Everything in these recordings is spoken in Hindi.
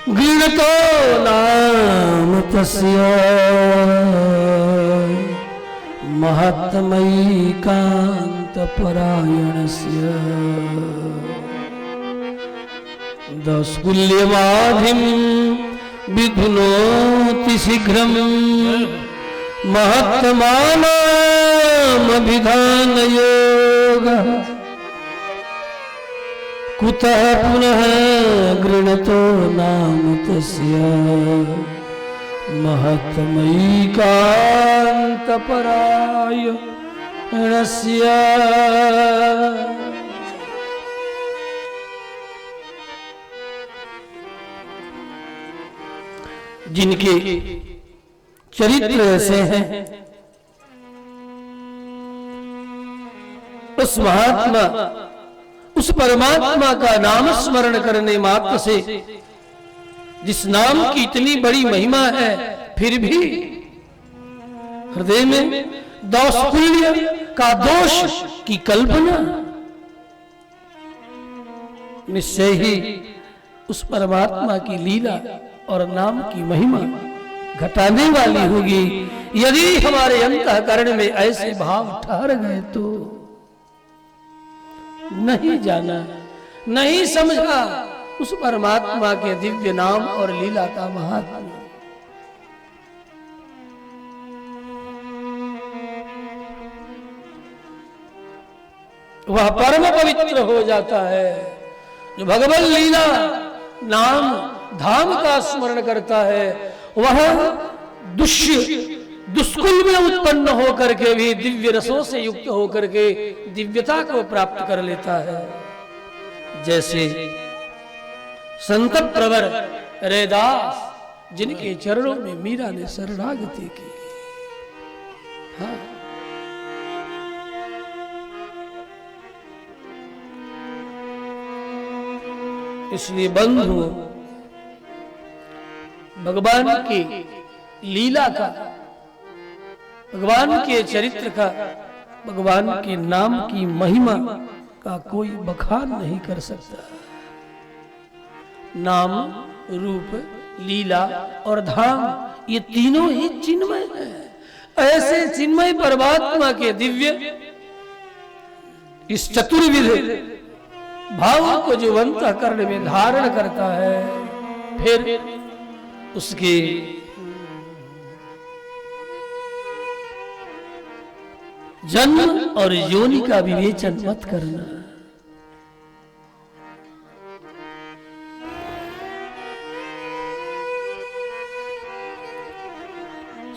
गृणतो नाम तस्य महात्मैकान्तपरायणस्य दौस्कुल्यमाधिं विधुनोति शीघ्रं महात्मानामभिधानयोगः कुतः पुनः गृणतो नाम तस्य महात्मैकान्तपरायणस्य। जिनके चरित्र ऐसे हैं उस महात्मा उस परमात्मा का नाम स्मरण करने मात्र से, जिस नाम की इतनी बड़ी महिमा है, फिर भी हृदय में दौस्कुल्य का दोष की कल्पना निश्चय ही उस परमात्मा की लीला और नाम की महिमा घटाने वाली होगी। यदि हमारे अंतःकरण में ऐसे भाव ठहर गए तो नहीं जाना, नहीं समझा उस परमात्मा के दिव्य नाम और लीला का महात्मा। वह परम पवित्र हो जाता है जो भगवत लीला नाम धाम का स्मरण करता है। वह दुष्कुल में उत्पन्न होकर के भी दिव्य रसों से युक्त होकर के दिव्यता को प्राप्त कर लेता है। जैसे संत प्रवर रैदास जिनके चरणों में मीरा ने शरणागति की। हाँ, इसलिए बंधु भगवान की लीला का, भगवान के चरित्र का, भगवान के नाम की महिमा का कोई बखान नहीं कर सकता। नाम, रूप, लीला और धाम ये तीनों ही चिन्मय हैं। ऐसे चिन्मय परमात्मा के दिव्य इस चतुर्विध भावों को जो अंतःकरण में धारण करता है, फिर उसके जन्म और योनि का विवेचन मत करना।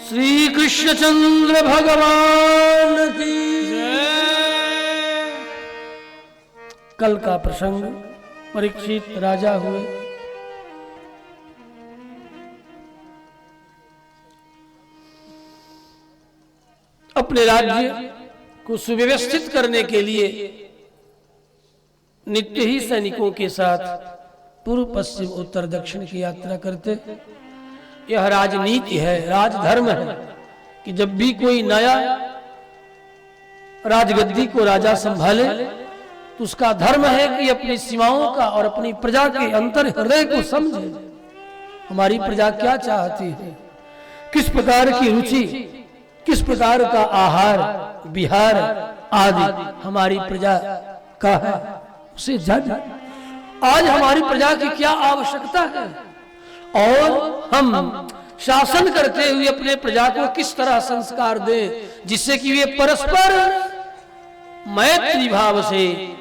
श्री कृष्णचंद्र भगवान की जय। कल का प्रसंग, परीक्षित राजा हुए, अपने राज्य को सुव्यवस्थित करने के लिए नित्य ही सैनिकों के साथ पूर्व पश्चिम उत्तर दक्षिण की यात्रा करते। यह राजनीति है, राजधर्म है कि जब भी कोई नया राजगद्दी को राजा संभाले तो उसका धर्म है कि अपनी सीमाओं का और अपनी प्रजा के अंतर हृदय को समझे। हमारी प्रजा क्या चाहती है, किस प्रकार की रुचि, किस प्रकार का आहार विहार आदि हमारी प्रजा का है, उसे जान। आज हमारी प्रजा की क्या आवश्यकता है और हम शासन करते हुए अपने प्रजा को किस तरह संस्कार दें जिससे कि वे परस्पर मैत्री भाव से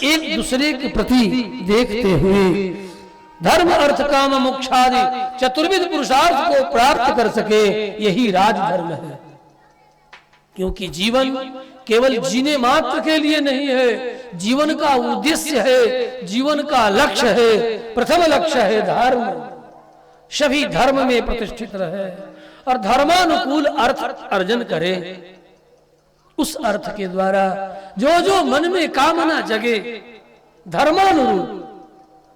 एक दूसरे के प्रति देखते हुए धर्म अर्थ काम मोक्षादि चतुर्विध पुरुषार्थ को प्राप्त कर सके। यही राजधर्म है, क्योंकि जीवन केवल जीने मात्र के लिए नहीं है, जीवन का उद्देश्य है, जीवन का लक्ष्य है, प्रथम लक्ष्य है धर्म। सभी धर्म में प्रतिष्ठित रहे और धर्मानुकूल अर्थ अर्जन करे। उस अर्थ के द्वारा जो जो मन में कामना जगे धर्मानुरूप,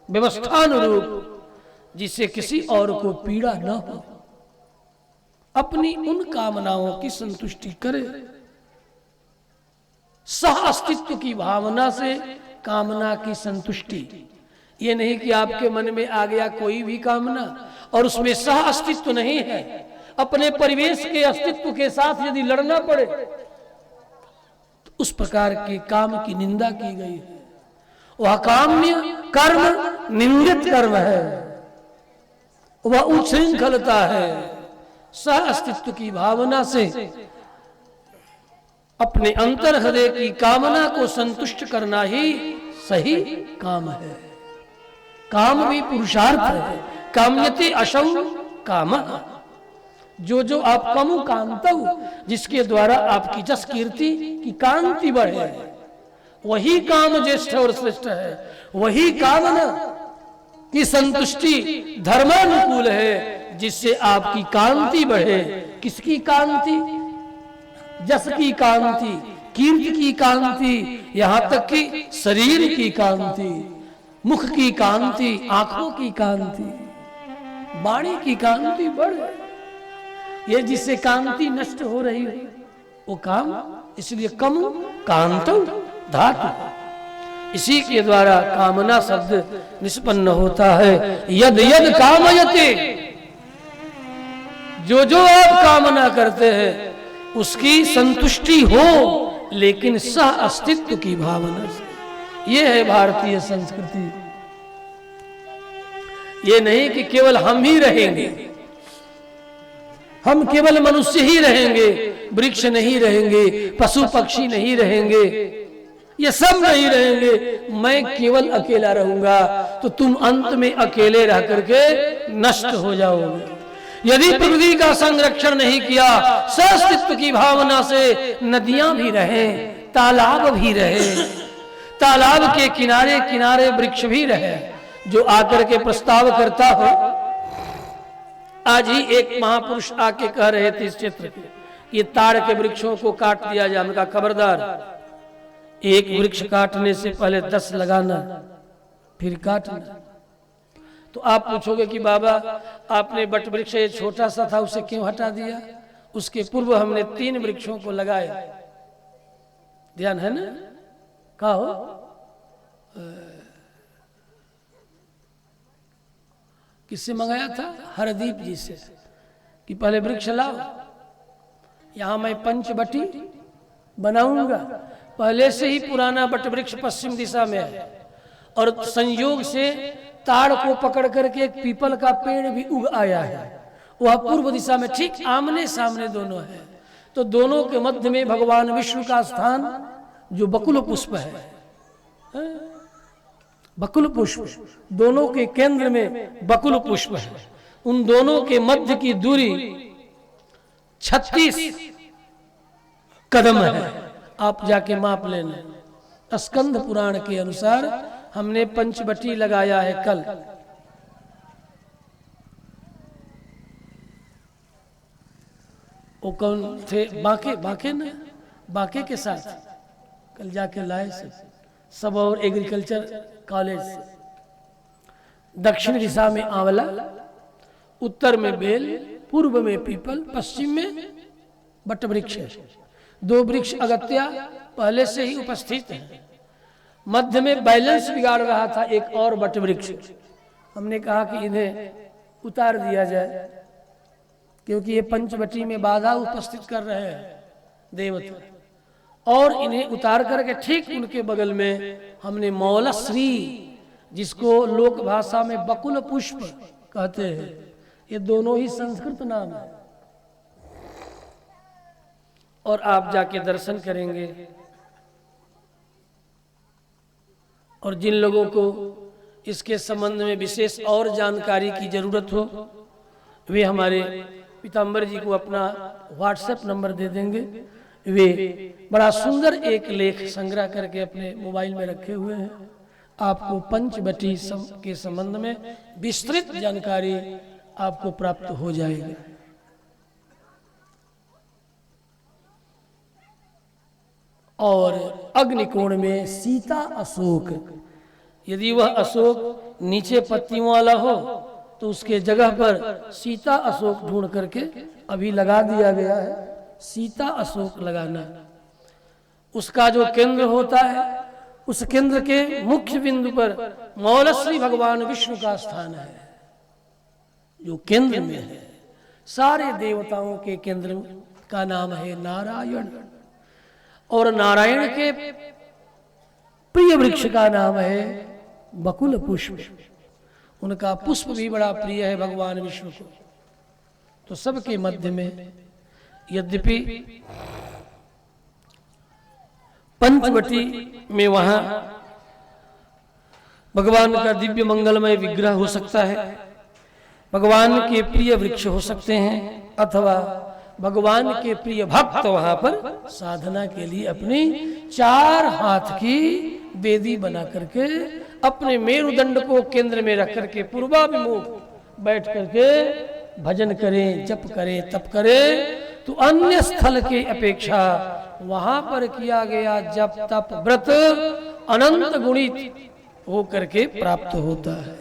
व्यवस्थानुरूप, जिससे किसी और को पीड़ा न हो, अपनी उन कामनाओं की संतुष्टि करे। सह अस्तित्व की भावना से कामना की संतुष्टि, ये नहीं कि आपके मन में आ गया कोई भी कामना और उसमें सह अस्तित्व नहीं है, अपने परिवेश के अस्तित्व के साथ यदि लड़ना पड़े तो उस प्रकार के काम की निंदा की गई है। वह काम्य कर्म निंदित कर्म है, वह उच्छृंखलता है। सह अस्तित्व की भावना से अपने अंतर हृदय की कामना को संतुष्ट करना ही सही काम है। काम भी पुरुषार्थ है। काम्यते अशौ कामः, जो आप कमु कांतव, जिसके द्वारा आपकी जस कीर्ति की कांति बढ़े, वही काम ज्येष्ठ और श्रेष्ठ है। वही कामना की संतुष्टि धर्मानुकूल है, जिससे आपकी कांति बढ़े। किसकी कांति? जस की कांति, कीर्ति की कांति, यहां तक कि शरीर की कांति, मुख की कांति, आंखों की कांति, वाणी की कांति बढ़े। ये जिससे कांति नष्ट हो रही हो वो काम, इसलिए कम कांतौ धातु, इसी के द्वारा कामना शब्द निष्पन्न होता है। यद यद कामयते, जो आप कामना करते हैं उसकी संतुष्टि हो, लेकिन सह अस्तित्व की भावना से। यह है भारतीय संस्कृति। ये नहीं कि केवल हम ही रहेंगे, हम केवल मनुष्य ही रहेंगे, वृक्ष नहीं रहेंगे, पशु पक्षी नहीं रहेंगे, ये सब नहीं रहेंगे, मैं केवल अकेला रहूंगा, तो तुम अंत में अकेले रह करके नष्ट हो जाओगे। यदि प्रकृति का संरक्षण नहीं किया, सहअस्तित्व की भावना से नदियां भी रहें, तालाब भी रहे, तालाब के किनारे किनारे वृक्ष भी रहे, जो आकर के प्रस्ताव करता हो। आज ही एक महापुरुष आके कह रहे थे इस क्षेत्र के, ये ताड़ के वृक्षों को काट दिया जाए। हमने कहा खबरदार, एक वृक्ष काटने से पहले 10 लगाना, फिर काटना। तो आप पूछोगे कि बाबा आपने बट वृक्ष ये छोटा सा था उसे क्यों हटा दिया? उसके पूर्व हमने 3 वृक्षों को लगाया, ध्यान है ना? कहा हो किससे मंगाया था? हरदीप जी से, कि पहले वृक्ष लाओ, यहां मैं पंचवटी बनाऊंगा। पहले से ही पुराना बट वृक्ष पश्चिम दिशा में है, और संयोग से ताड़ को पकड़ करके एक पीपल का पेड़ भी उग आया है, वह पूर्व दिशा में, ठीक आमने सामने दोनों है। तो दोनों के मध्य में भगवान विष्णु का स्थान जो बकुल पुष्प है, बकुल पुष्प, दोनों के केंद्र में बकुल पुष्प है। उन दोनों के मध्य की दूरी 36 कदम है। आप जाके माप लेना। स्कंद पुराण के अनुसार हमने पंचवटी लगाया है कल। वो कौन थे? बांके ना, बांके के साथ कल जाके लाए सब और एग्रीकल्चर कॉलेज से। दक्षिण दिशा में आंवला, उत्तर में बेल, पूर्व में पीपल, पश्चिम में बट वृक्ष है। 2 वृक्ष अगत्या पहले से ही उपस्थित है। मध्य में बैलेंस बिगाड़ रहा था एक और बट वृक्ष। हमने कहा कि इन्हें उतार दिया जाए, क्योंकि ये पंचवटी में बाधा उपस्थित कर रहे हैं देवता, और इन्हें उतार करके ठीक उनके बगल में हमने मौलश्री, जिसको लोक भाषा में बकुल पुष्प कहते हैं, ये दोनों ही संस्कृत नाम है। और आप जाके दर्शन करेंगे। और जिन लोगों को इसके संबंध में विशेष और जानकारी की जरूरत हो, वे हमारे पीताम्बर जी को अपना व्हाट्सएप नंबर दे देंगे। वे बड़ा सुंदर एक लेख संग्रह करके अपने मोबाइल में रखे हुए हैं। आपको पंचवटी के संबंध में विस्तृत जानकारी आपको प्राप्त हो जाएगी। और अग्निकोण में सीता अशोक, यदि वह अशोक नीचे पत्तियों वाला हो तो उसके जगह पर सीता अशोक ढूंढ करके अभी लगा दिया गया है। सीता अशोक लगाना, उसका जो केंद्र होता है उस केंद्र के मुख्य बिंदु पर मौलश्री भगवान विष्णु का स्थान है, जो केंद्र में है। सारे देवताओं के केंद्र का नाम है नारायण, और नारायण के प्रिय वृक्ष का नाम है बकुल पुष्प। उनका पुष्प भी बड़ा प्रिय है भगवान विष्णु को। तो सबके मध्य में, यद्यपि पंचवटी में वहां भगवान का दिव्य मंगलमय विग्रह हो सकता है, भगवान के प्रिय वृक्ष हो सकते हैं, अथवा भगवान के प्रिय भक्त वहां पर साधना के लिए अपनी 4 हाथ की वेदी बना करके अपने मेरुदंड को केंद्र में रख करके पूर्वाभिमुख बैठ करके भजन करें, जप करें, तप करें। तो अन्य स्थल के अपेक्षा वहां पर किया गया जप तप व्रत अनंत गुणित हो करके प्राप्त होता है।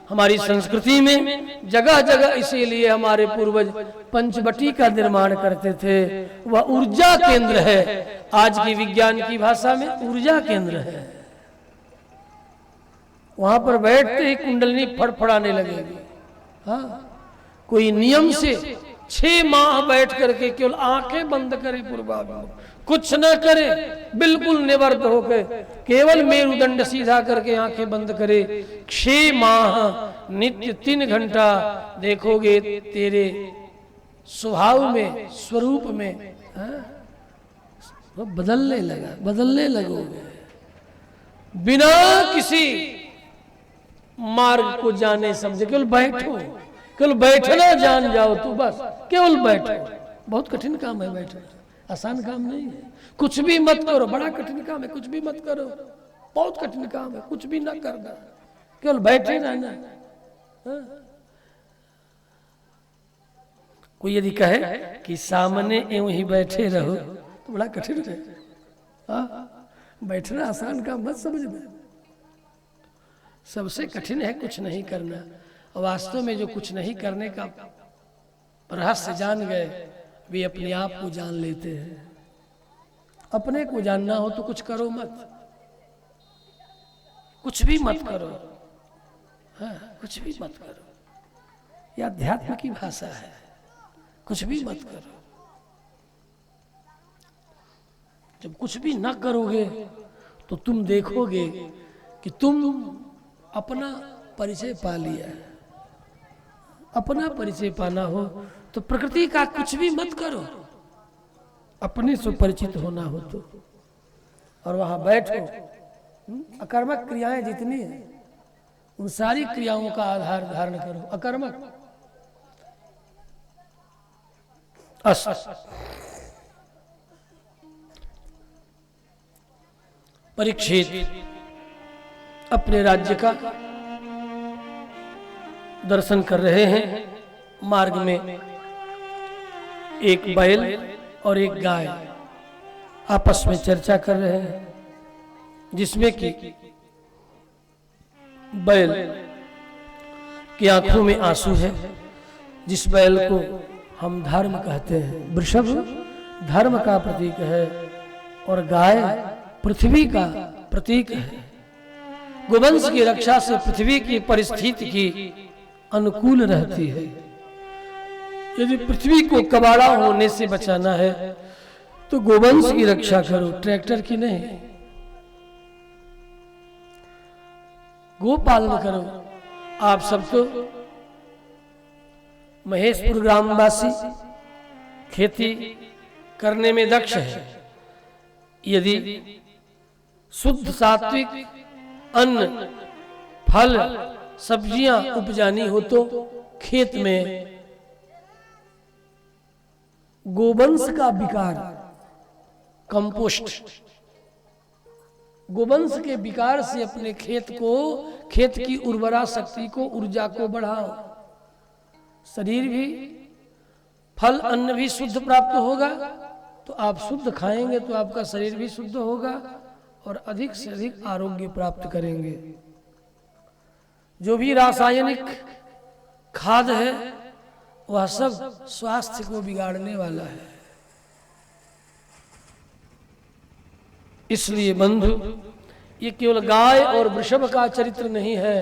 हमारी संस्कृति में जगह जगह इसीलिए हमारे पूर्वज पंचवटी का निर्माण करते थे। वह ऊर्जा केंद्र है, आज की विज्ञान की भाषा में ऊर्जा केंद्र है। वहां पर बैठते ही कुंडलिनी फड़फड़ाने लगेगी। हाँ, कोई नियम से 6 माह बैठ करके केवल आंखें बंद करे, पूर्वाभिमुख कुछ न करे, बिल्कुल निवर्त होकर केवल मेरुदंड सीधा करके आंखें बंद करे, 6 माह नित्य 3 घंटा देखोगे तेरे स्वभाव में, स्वरूप में वो बदलने लगोगे। बिना किसी मार्ग को जाने समझे केवल बैठो, केवल बैठना जान जाओ तो बस, केवल बैठो। बहुत कठिन काम है बैठना, आसान काम नहीं है। कुछ भी मत करो, बड़ा कठिन काम है। कुछ भी मत करो, बहुत कठिन काम है। कुछ भी ना करना, केवल बैठे रहना। कोई यदि कहे कि सामने यूं ही बैठे रहो तो बड़ा कठिन है। बैठना आसान काम मत समझना, सबसे कठिन है कुछ नहीं करना। वास्तव में जो कुछ नहीं करने का रहस्य जान गए, वे अपने आप को जान लेते हैं। अपने को जानना हो तो कुछ करो मत, कुछ भी मत करो। हाँ, कुछ भी मत करो, यह अध्यात्म की भाषा है। कुछ भी मत करो। जब कुछ भी न करोगे तो तुम देखोगे कि तुम अपना परिचय पा लिया है। अपना परिचय पाना हो तो प्रकृति का कुछ भी मत करो, अपने से परिचित होना हो तो। और वहां बैठो, अकर्मक क्रियाएं जितनी हैं उन सारी क्रियाओं का आधार धारण करो। अकर्मक परीक्षित अपने राज्य का दर्शन कर रहे हैं। मार्ग में एक बैल और एक गाय आपस में चर्चा कर रहे हैं, जिसमें कि बैल की आंखों में आंसू है। जिस बैल को हम धर्म कहते हैं, वृषभ धर्म का प्रतीक है और गाय पृथ्वी का प्रतीक है। गोवंश की रक्षा से पृथ्वी की परिस्थिति की अनुकूल रहती है। यदि पृथ्वी को कबाड़ा होने से बचाना है तो गोवंश की रक्षा करो, ट्रैक्टर की नहीं। गो पालन करो। आप सब तो महेशपुर ग्रामवासी खेती करने में दक्ष है। यदि शुद्ध सात्विक अन्न, फल, सब्जियां उपजानी हो तो खेत में गोवंश का विकार, कंपोस्ट, गोवंश के विकार से अपने खेत की उर्वरा शक्ति को, ऊर्जा को बढ़ाओ। शरीर भी, फल अन्न भी शुद्ध प्राप्त होगा तो आप शुद्ध खाएंगे तो आपका शरीर भी शुद्ध होगा और अधिक से अधिक आरोग्य प्राप्त करेंगे। जो भी रासायनिक खाद है वह सब स्वास्थ्य को बिगाड़ने वाला है। इसलिए बंधु, ये केवल गाय और वृषभ का चरित्र नहीं है,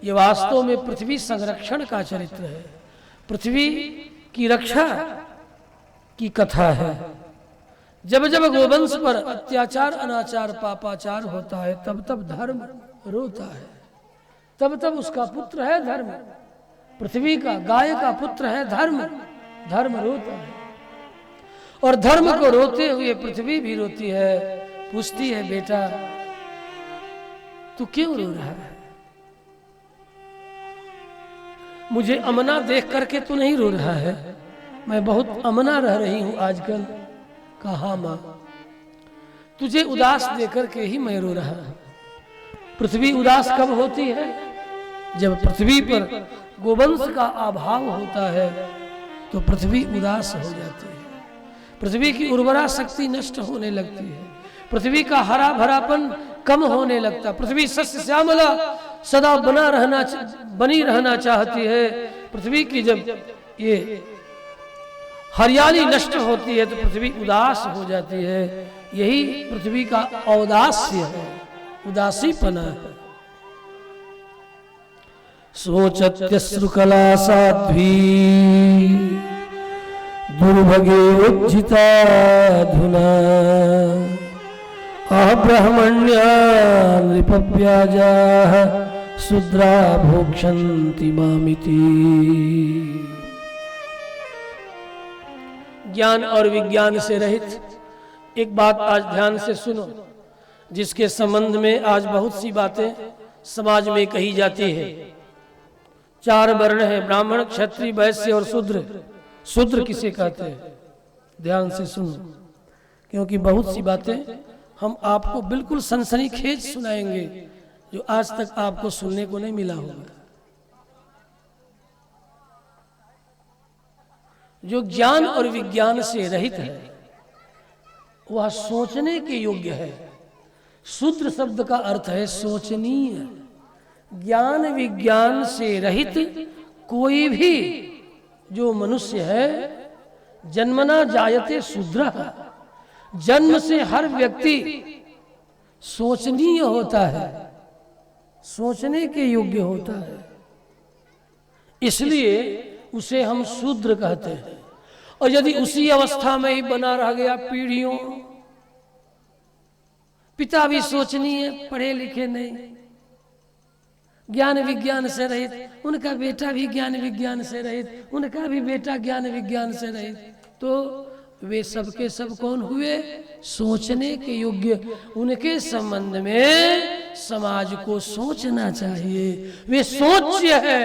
ये वास्तव में पृथ्वी संरक्षण का चरित्र है, पृथ्वी की रक्षा की कथा है। जब जब गोवंश पर अत्याचार, अनाचार, पापाचार होता है, तब तब धर्म रोता है, तब तब उसका पुत्र है धर्म, पृथ्वी का, गाय का पुत्र है धर्म, धर्म रोता है। और धर्म को रोते हुए पृथ्वी भी रोती है, पूछती है बेटा तू क्यों रो रहा है? मुझे अमना देख करके तू नहीं रो रहा है, मैं बहुत अमना रह रही हूं आजकल। कहा मां, तुझे उदास देकर के ही मैं रो रहा हूं। पृथ्वी उदास कब होती है? जब पृथ्वी पर गोवंश का अभाव होता है तो पृथ्वी उदास हो जाती है, पृथ्वी की उर्वरा शक्ति नष्ट होने लगती है, पृथ्वी का हरा भरापन कम होने लगता, पृथ्वी सस्य श्यामला सदा बनी रहना चाहती है। पृथ्वी की जब ये हरियाली नष्ट होती है तो पृथ्वी उदास हो जाती है। यही पृथ्वी का औदास्य है, उदासीपना है। सोचत्यश्रुकला साध्वी दुर्भगे उज्जिताधुना अब्रह्मण्या नृपव्याजाः शूद्रा भोक्षन्ति मामिति। ज्ञान और विज्ञान से रहित एक बात आज ध्यान से सुनो, जिसके संबंध में आज बहुत सी बातें समाज में कही जाती है। 4 वर्ण है, ब्राह्मण, क्षत्रिय, वैश्य और शूद्र। शूद्र किसे कहते हैं? ध्यान से सुनो, क्योंकि बहुत सी बातें हम आपको बिल्कुल सनसनीखेज सुनाएंगे जो आज तक आपको सुनने को नहीं मिला होगा। जो ज्ञान और विज्ञान से रहित है वह सोचने के योग्य है। शूद्र शब्द का अर्थ है सोचनीय। ज्ञान विज्ञान से रहित कोई भी जो मनुष्य है, जन्मना जायते शूद्रः, जन्म से हर व्यक्ति सोचनीय होता है, सोचने के योग्य होता है, इसलिए उसे हम शूद्र कहते हैं। और यदि उसी अवस्था में ही बना रह गया पीढ़ियों, पिता भी सोचनीय, पढ़े लिखे नहीं, ज्ञान विज्ञान से रहित, उनका बेटा भी ज्ञान विज्ञान से रहित, उनका भी बेटा ज्ञान विज्ञान से रहित, तो वे सब के सब कौन हुए? सोचने के योग्य। उनके संबंध में समाज को सोचना चाहिए। वे सोच्य है,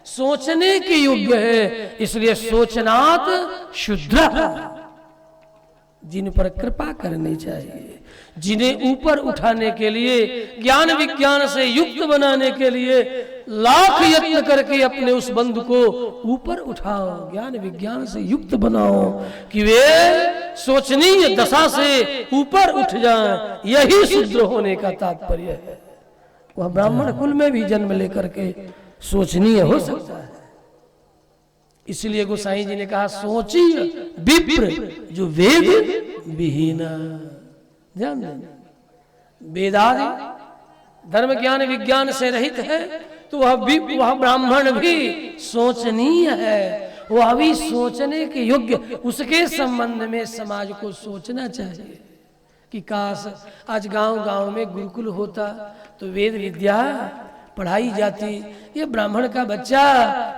सोचने के योग्य है, इसलिए सोचनात् शुद्र, जिन पर कृपा करनी चाहिए, जिन्हें ऊपर उठाने के लिए, ज्ञान विज्ञान से युक्त बनाने के लिए लाख यत्न करके अपने उस बंधु को ऊपर उठाओ, ज्ञान विज्ञान से युक्त बनाओ कि वे सोचनीय दशा से ऊपर उठ जाएं। यही शूद्र होने का तात्पर्य है। वह ब्राह्मण कुल में भी जन्म लेकर के सोचनीय हो सकता है। इसलिए गोसाई जी ने कहा सोचिए विप्र जो वेद विहीना। ध्यान देना, वेदादि धर्म ज्ञान विज्ञान से रहित है तो वह ब्राह्मण भी सोचनीय है, वह भी सोचने के योग्य। उसके संबंध में समाज को सोचना चाहिए कि काश आज गांव-गांव में गुरुकुल होता तो वेद विद्या पढ़ाई जाती। ये ब्राह्मण का बच्चा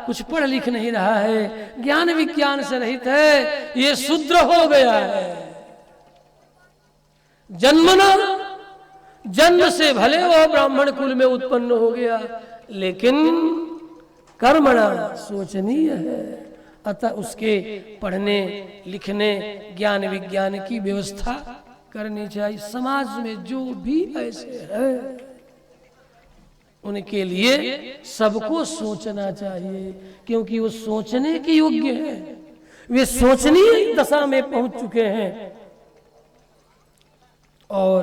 कुछ पढ़ लिख नहीं रहा है, ज्ञान विज्ञान से रहित है, ये शूद्र हो गया है। जन्म से भले वह ब्राह्मण कुल में उत्पन्न हो गया, लेकिन कर्मणा सोचनीय है। अतः उसके पढ़ने लिखने ज्ञान विज्ञान की व्यवस्था करनी चाहिए। समाज में जो भी ऐसे है उनके लिए सबको सोचना चाहिए, क्योंकि वो सोचने के योग्य है, वे सोचनीय दशा में पहुंच चुके हैं। और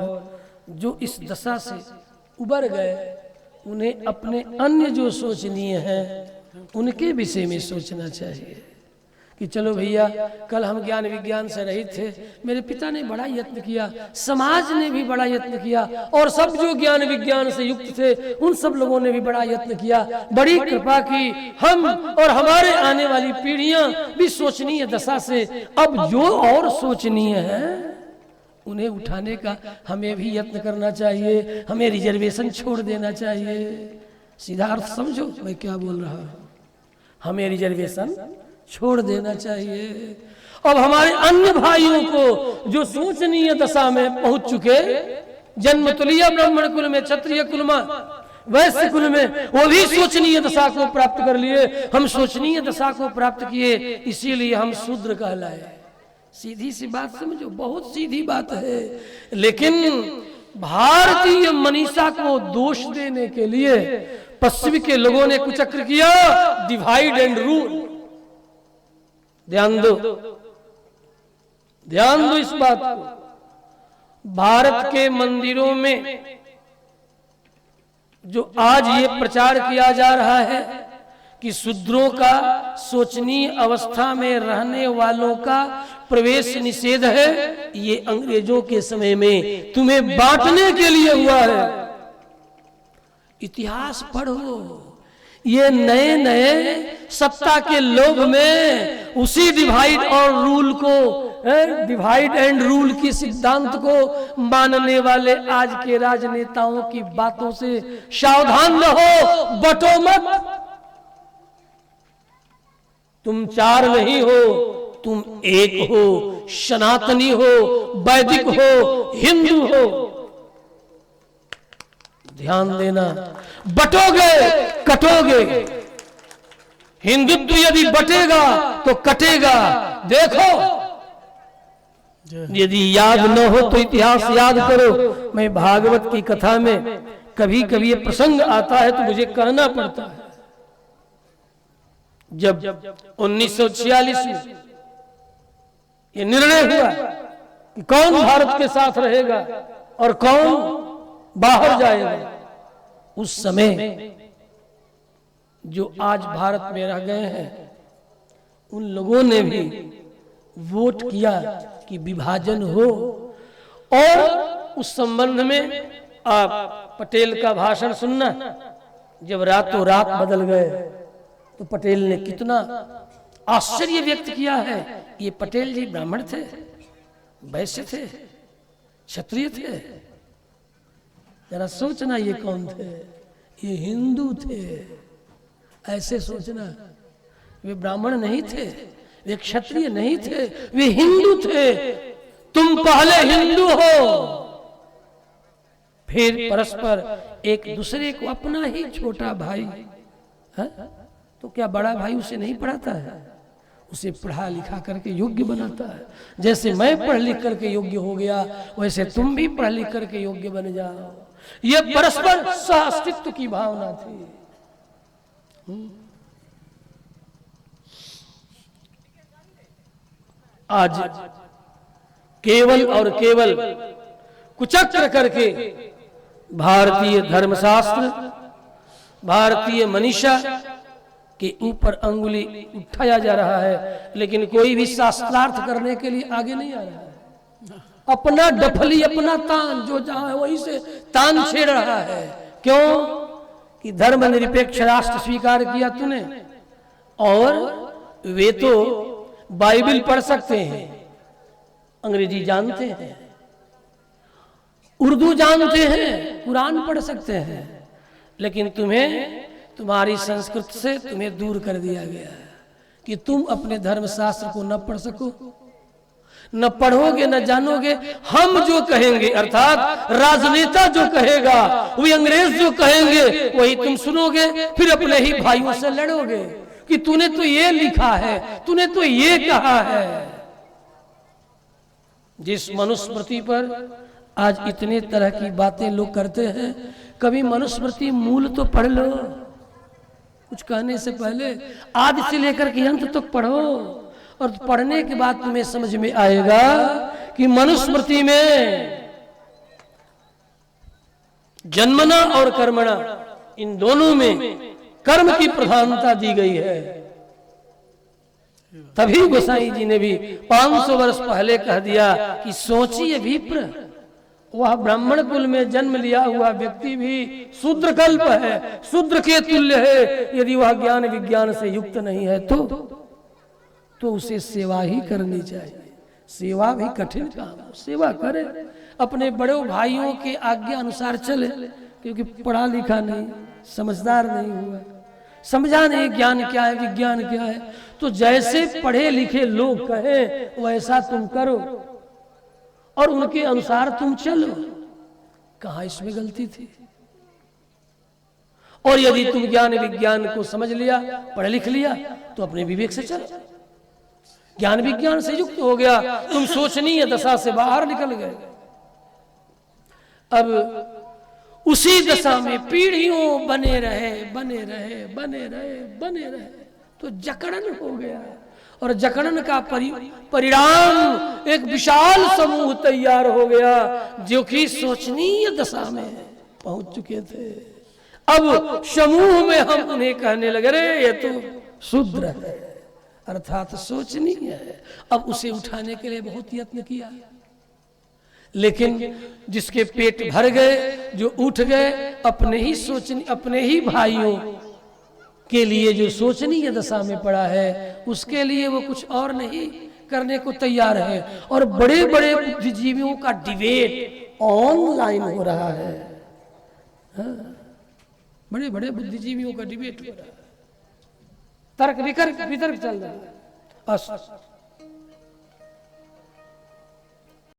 जो इस दशा से उबर गए उन्हें अपने अन्य जो सोचनीय हैं उनके विषय में सोचना चाहिए कि चलो भैया, कल हम ज्ञान विज्ञान से रहित थे, मेरे पिता ने बड़ा यत्न किया, समाज ने भी बड़ा यत्न किया, और सब जो ज्ञान विज्ञान से युक्त थे उन सब लोगों ने भी बड़ा यत्न किया, बड़ी कृपा की। हम और हमारे आने वाली पीढ़ियां भी सोचनीय दशा से अब जो और सोचनीय है उन्हें उठाने का हमें भी यत्न करना चाहिए, हमें रिजर्वेशन छोड़ देना चाहिए। सीधा अर्थ समझो मैं क्या बोल रहा हूं, हमें रिजर्वेशन छोड़ देना चाहिए। अब हमारे अन्य भाइयों को जो सोचनीय दशा में पहुंच चुके, जन्म तो लिया ब्राह्मण कुल में, क्षत्रिय कुल में, वैश्य कुल में, वो भी सोचनीय दशा को प्राप्त कर लिए, हम सोचनीय दशा को प्राप्त किए, इसीलिए हम शूद्र कहलाए। सीधी सी बात समझो, बहुत सीधी बात है, लेकिन भारतीय मनीषा को दोष देने के लिए पश्चिम के लोगों ने कुचक्र किया, डिवाइड एंड रूल। ध्यान दो, ध्यान दो इस बात को। भारत के मंदिरों में जो आज ये प्रचार किया जा रहा है कि शूद्रों का शोचनीय अवस्था में रहने वालों का प्रवेश निषेध है, ये अंग्रेजों के समय में तुम्हें बांटने के लिए हुआ है। इतिहास पढ़ो, ये नए नए सत्ता के लोभ में उसी डिवाइड और रूल को, डिवाइड एंड रूल की सिद्धांत को मानने वाले आज के राजनेताओं की बातों से सावधान रहो, बटो मत। तुम चार नहीं हो, तुम एक हो, सनातनी हो, वैदिक हो, हिंदू हो। ध्यान देना, बटोगे कटोगे। हिंदुत्व यदि बटेगा तो कटेगा। देखो, यदि याद न हो तो इतिहास याद करो। मैं भागवत की कथा में कभी कभी ये प्रसंग आता है तो मुझे कहना पड़ता है। जब 1946 में ये निर्णय हुआ कि कौन भारत के साथ रहेगा और कौन बाहर जाएगा, उस समय जो आज भारत में रह गए हैं उन लोगों ने भी वोट किया कि विभाजन हो। और उस संबंध में आप पटेल का भाषण सुनना, जब रातों रात बदल गए तो पटेल ने कितना आश्चर्य व्यक्त किया है। ये पटेल जी ब्राह्मण थे, वैश्य थे, क्षत्रिय थे, जरा सोचना ये कौन थे? ये हिंदू थे। ऐसे सोचना, वे ब्राह्मण नहीं थे, वे क्षत्रिय नहीं थे, वे हिंदू थे। तुम पहले हिंदू हो, फिर परस्पर एक दूसरे को अपना ही छोटा भाई है तो क्या बड़ा भाई उसे नहीं पढ़ाता है? उसे पढ़ा लिखा करके योग्य बनाता है। जैसे मैं पढ़ लिख करके योग्य हो गया, वैसे तुम भी पढ़ लिख करके योग्य बन जाओ। ये परस्पर सह अस्तित्व की भावना थी। आज केवल और केवल कुचक्र करके भारतीय धर्मशास्त्र, भारतीय मनीषा के ऊपर अंगुली उठाया जा रहा है, लेकिन कोई भी शास्त्रार्थ करने के लिए आगे नहीं आ रहा है। अपना डफली, अपना तान जो जहां है वहीं से तान छेड़ रहा है। क्यों? कि धर्मनिरपेक्ष राष्ट्र स्वीकार किया तूने, और वे तो बाइबल पढ़ सकते हैं, अंग्रेजी जानते हैं, उर्दू जानते हैं, कुरान पढ़ सकते हैं, लेकिन तुम्हें तुम्हारी संस्कृत से तुम्हें दूर कर दिया गया है कि तुम अपने धर्मशास्त्र को न पढ़ सको, न पढ़ोगे, न जानोगे। हम जो कहेंगे, अर्थात राजनेता जो कहेगा, वही अंग्रेज जो कहेंगे वही तुम सुनोगे, फिर अपने ही भाइयों से लड़ोगे कि तूने तो ये लिखा है, तूने तो ये कहा है। जिस मनुस्मृति पर आज इतने तरह की बातें लोग करते हैं, कभी मनुस्मृति मूल तो पढ़ लो। कुछ कहने से पहले आदि से लेकर के अंत तक पढ़ो, और पढ़ने के बाद तुम्हें समझ में आएगा कि मनुस्मृति में जन्मना और कर्मणा, इन दोनों में कर्म की प्रधानता दी गई है। तभी गोसाई जी ने भी 500 वर्ष पहले कह दिया कि सोचिए विप्र, वह ब्राह्मण कुल में जन्म लिया हुआ व्यक्ति भी शूद्र कल्प है, शूद्र के तुल्य है। यदि वह ज्ञान विज्ञान से युक्त नहीं है तो उसे सेवा ही करनी चाहिए। सेवा भी कठिन काम, सेवा करे, अपने बड़े भाइयों के आज्ञा अनुसार चले, क्योंकि पढ़ा लिखा नहीं, समझदार नहीं हुआ, समझा नहीं ज्ञान क्या है विज्ञान क्या है, तो जैसे पढ़े लिखे लोग कहें वैसा तुम करो और उनके अनुसार तुम चलो। कहां इसमें गलती थी? और यदि तुम ज्ञान विज्ञान को समझ लिया, पढ़ लिख लिया, तो अपने विवेक से चलो, ज्ञान विज्ञान से युक्त हो गया, तुम सोचनीय दशा से बाहर निकल गए। अब उसी दशा में पीढ़ियों बने रहे बने रहे बने रहे बने रहे, तो जकड़न हो गया, और जकड़न का परिणाम एक विशाल समूह तैयार हो गया जो कि सोचनीय दशा में पहुंच चुके थे। अब समूह में हम उन्हें कहने लगे, रे ये तो शूद्र है, अर्थात सोचनीय है। अब उसे उठाने के लिए बहुत यत्न किया, लेकिन जिसके पेट भर गए, जो उठ गए, अपने ही भाइयों के लिए जो सोचनीय दशा में पड़ा है, उसके लिए वो कुछ और नहीं करने को तैयार है। और बड़े बड़े बुद्धिजीवियों का डिबेट ऑनलाइन हो रहा है, हाँ? बड़े बड़े बुद्धिजीवियों का डिबेट हो रहा है, तर्क वितर्क चल रहा है।